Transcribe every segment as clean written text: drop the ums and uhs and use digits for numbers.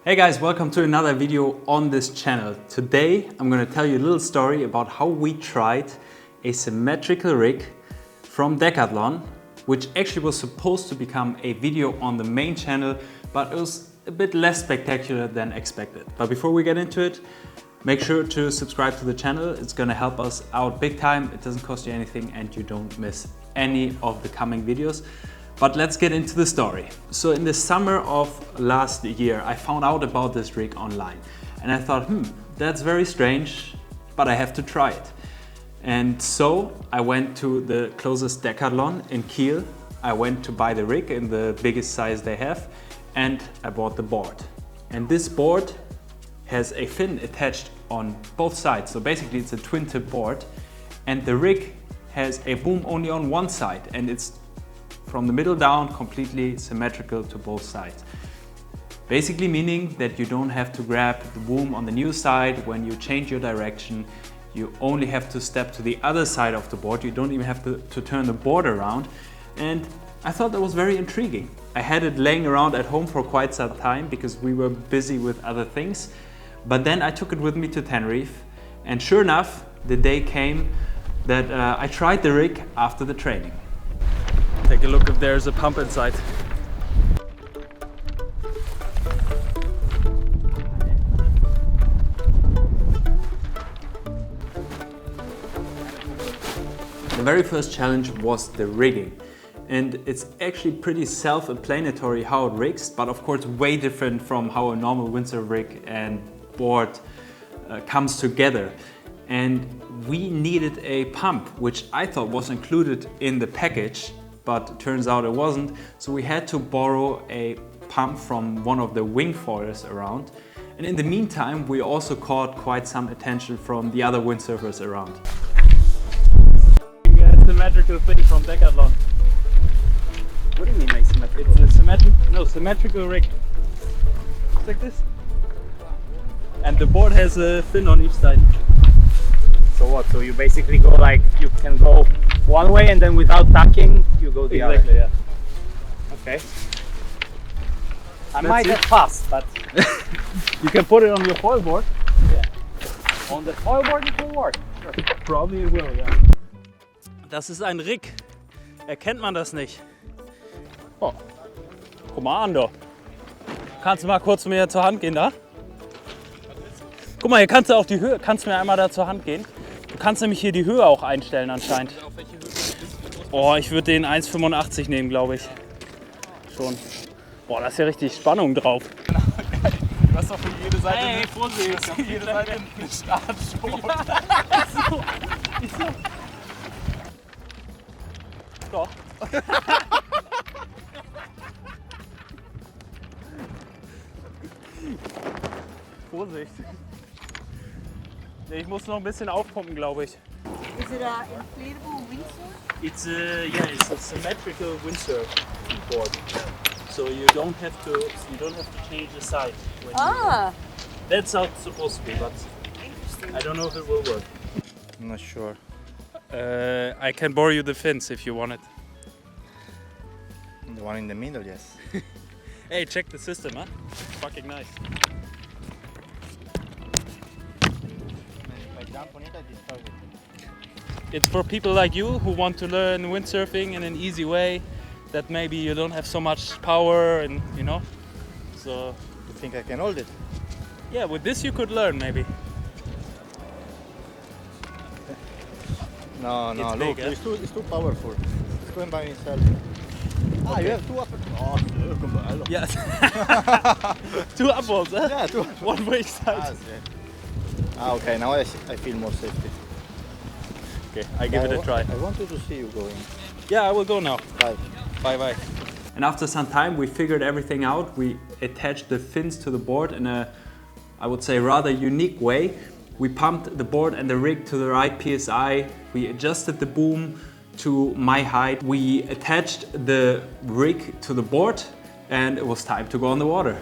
Hey guys, welcome to another video on this channel. Today I'm going to tell you a little story about how we tried a symmetrical rig from DECATHLON, which actually was supposed to become a video on the main channel, but it was a bit less spectacular than expected. But before we get into it, make sure to subscribe to the channel. It's going to help us out big time. It doesn't cost you anything and you don't miss any of the coming videos. But let's get into the story. So in the summer of last year, I found out about this rig online and I thought, that's very strange, but I have to try it. And so I went to the closest DECATHLON in Kiel. I went to buy the rig in the biggest size they have and I bought the board. And this board has a fin attached on both sides. So basically it's a twin tip board and the rig has a boom only on one side and it's from the middle down, completely symmetrical to both sides. Basically meaning that you don't have to grab the boom on the new side when you change your direction. You only have to step to the other side of the board. You don't even have to turn the board around. And I thought that was very intriguing. I had it laying around at home for quite some time because we were busy with other things. But then I took it with me to Tenerife. And sure enough, the day came that I tried the rig after the training. Take a look if there's a pump inside. The very first challenge was the rigging. And it's actually pretty self-explanatory how it rigs, but of course way different from how a normal windsurf rig and board comes together. And we needed a pump, which I thought was included in the package, but turns out it wasn't. So we had to borrow a pump from one of the wing foilers around. And in the meantime, we also caught quite some attention from the other windsurfers around. A symmetrical thing from DECATHLON. What do you mean asymmetrical? It's a symmetrical rig. It's like this. And the board has a fin on each side. So what? So you basically go like, you can go one way and then without tacking, you go the other. Exactly, yeah. Okay. I might have passed, but you can put it on your foil board. yeah. On the foil board it will work. Sure. Probably it will, yeah. Das ist ein Rig. Erkennt man das nicht? Oh. Guck mal an, du. Kannst du mal kurz mir zur Hand gehen da? Guck mal, hier kannst du auch die Höhe, kannst du mir einmal da zur Hand gehen? Du kannst nämlich hier die Höhe auch einstellen anscheinend. Oh, ich würde den 1,85 nehmen, glaube ich. Schon. Boah, da ist ja richtig Spannung drauf. Du hast doch für jede Seite hey, Vorsicht. auf jede Seite eine Startschwung. Doch. Vorsicht. Ich muss noch ein bisschen aufpumpen, glaube ich. Is it an inflatable windsurf? It's a symmetrical windsurf board. So you don't have to change the side. That's how it's supposed to be, but I don't know if it will work. I'm not sure. I can borrow you the fins if you want it. The one in the middle, yes. Hey, check the system, huh? It's fucking nice. If I jump on it, I disturb it. It's for people like you who want to learn windsurfing in an easy way, that maybe you don't have so much power and, you know. So, You think I can hold it? yeah, with this you could learn maybe. No, It's look, big, eh? it's too powerful. It's going by itself. Ah, you have two upper... Oh, look. Yes. Two upwards, huh? Yeah, two. One for each side. Okay, now I feel more safety. Okay, I give it a try. I wanted to see you going. Yeah, I will go now. Bye. Bye. And after some time we figured everything out. We attached the fins to the board in a, I would say, rather unique way. We pumped the board and the rig to the right PSI. We adjusted the boom to my height. We attached the rig to the board and it was time to go on the water.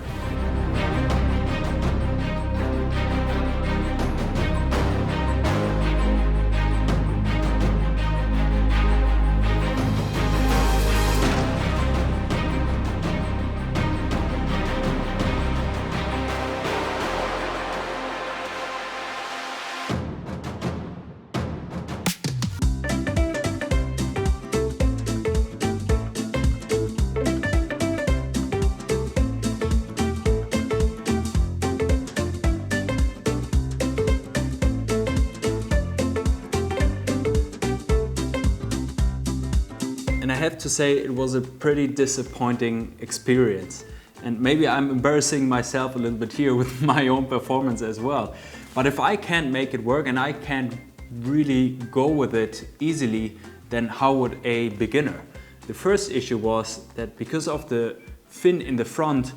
have to say it was a pretty disappointing experience. And maybe I'm embarrassing myself a little bit here with my own performance as well. But if I can't make it work and I can't really go with it easily, then how would a beginner? The first issue was that because of the fin in the front,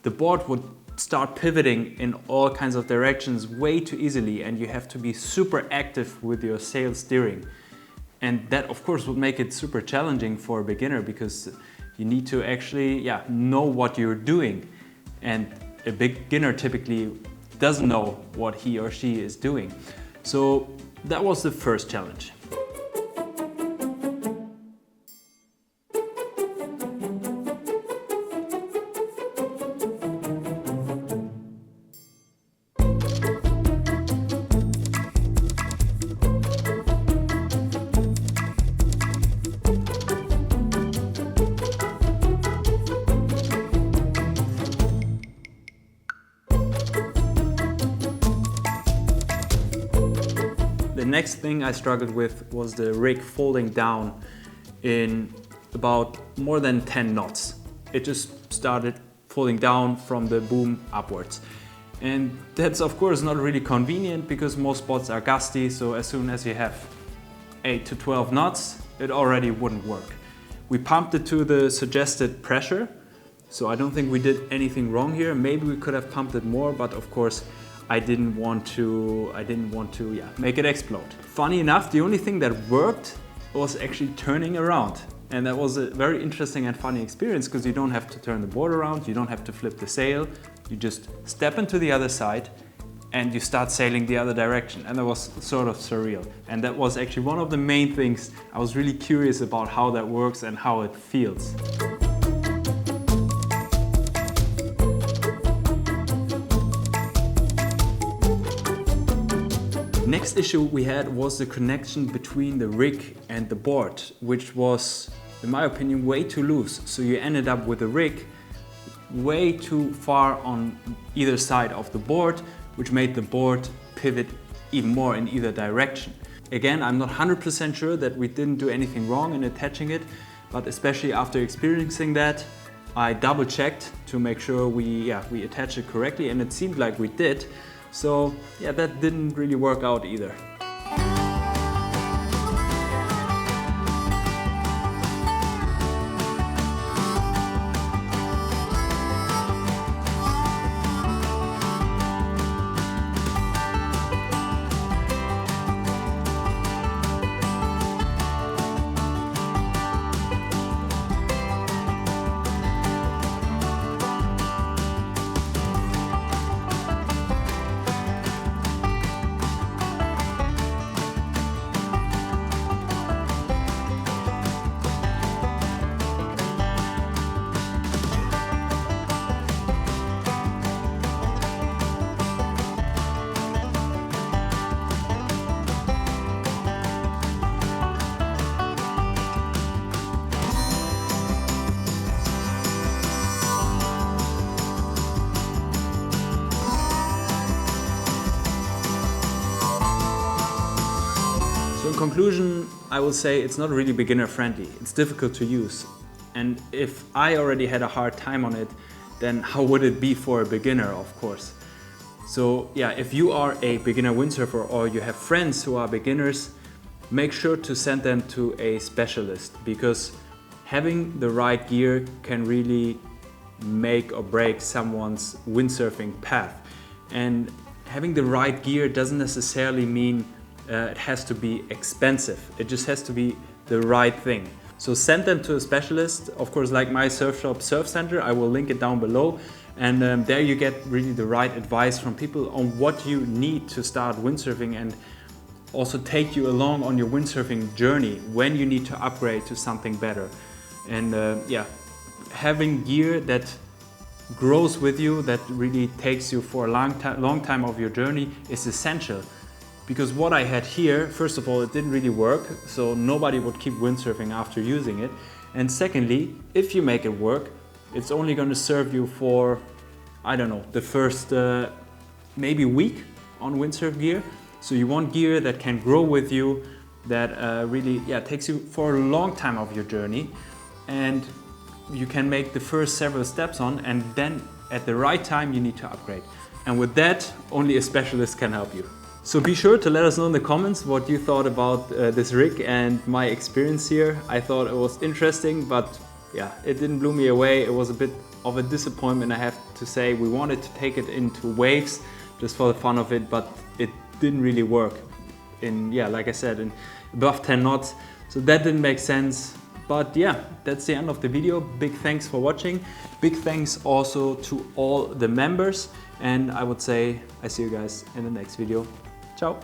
the board would start pivoting in all kinds of directions way too easily, and you have to be super active with your sail steering. And that of course would make it super challenging for a beginner, because you need to actually know what you're doing. And a beginner typically doesn't know what he or she is doing. So that was the first challenge. The next thing I struggled with was the rig folding down in about more than 10 knots. It just started folding down from the boom upwards. And that's of course not really convenient, because most spots are gusty, so as soon as you have 8 to 12 knots, it already wouldn't work. We pumped it to the suggested pressure, so I don't think we did anything wrong here. Maybe we could have pumped it more, but of course I didn't want to make it explode. Funny enough, the only thing that worked was actually turning around. And that was a very interesting and funny experience, because you don't have to turn the board around, you don't have to flip the sail, you just step into the other side and you start sailing the other direction. And that was sort of surreal. And that was actually one of the main things. I was really curious about how that works and how it feels. Next issue we had was the connection between the rig and the board, which was, in my opinion, way too loose. So you ended up with a rig way too far on either side of the board, which made the board pivot even more in either direction. Again, I'm not 100% sure that we didn't do anything wrong in attaching it, but especially after experiencing that, I double checked to make sure we attached it correctly, and it seemed like we did. So yeah, that didn't really work out either. So in conclusion, I will say it's not really beginner friendly. It's difficult to use. And if I already had a hard time on it, then how would it be for a beginner, of course? So yeah, if you are a beginner windsurfer or you have friends who are beginners, make sure to send them to a specialist, because having the right gear can really make or break someone's windsurfing path. And having the right gear doesn't necessarily mean it has to be expensive. It just has to be the right thing. So send them to a specialist, of course, like my surf shop Surf Center. I will link it down below. And there you get really the right advice from people on what you need to start windsurfing, and also take you along on your windsurfing journey when you need to upgrade to something better. And yeah, having gear that grows with you, that really takes you for a long time of your journey, is essential. Because what I had here, first of all, it didn't really work, so nobody would keep windsurfing after using it. And secondly, if you make it work, it's only going to serve you for, I don't know, the first maybe week on windsurf gear. So you want gear that can grow with you, that really takes you for a long time of your journey, and you can make the first several steps on, and then at the right time you need to upgrade. And with that, only a specialist can help you. So be sure to let us know in the comments what you thought about this rig and my experience here. I thought it was interesting, but yeah, it didn't blow me away. It was a bit of a disappointment, I have to say. We wanted to take it into waves just for the fun of it, but it didn't really work in, like I said, in above 10 knots. So that didn't make sense. But yeah, that's the end of the video. Big thanks for watching. Big thanks also to all the members. And I would say I see you guys in the next video. Ciao.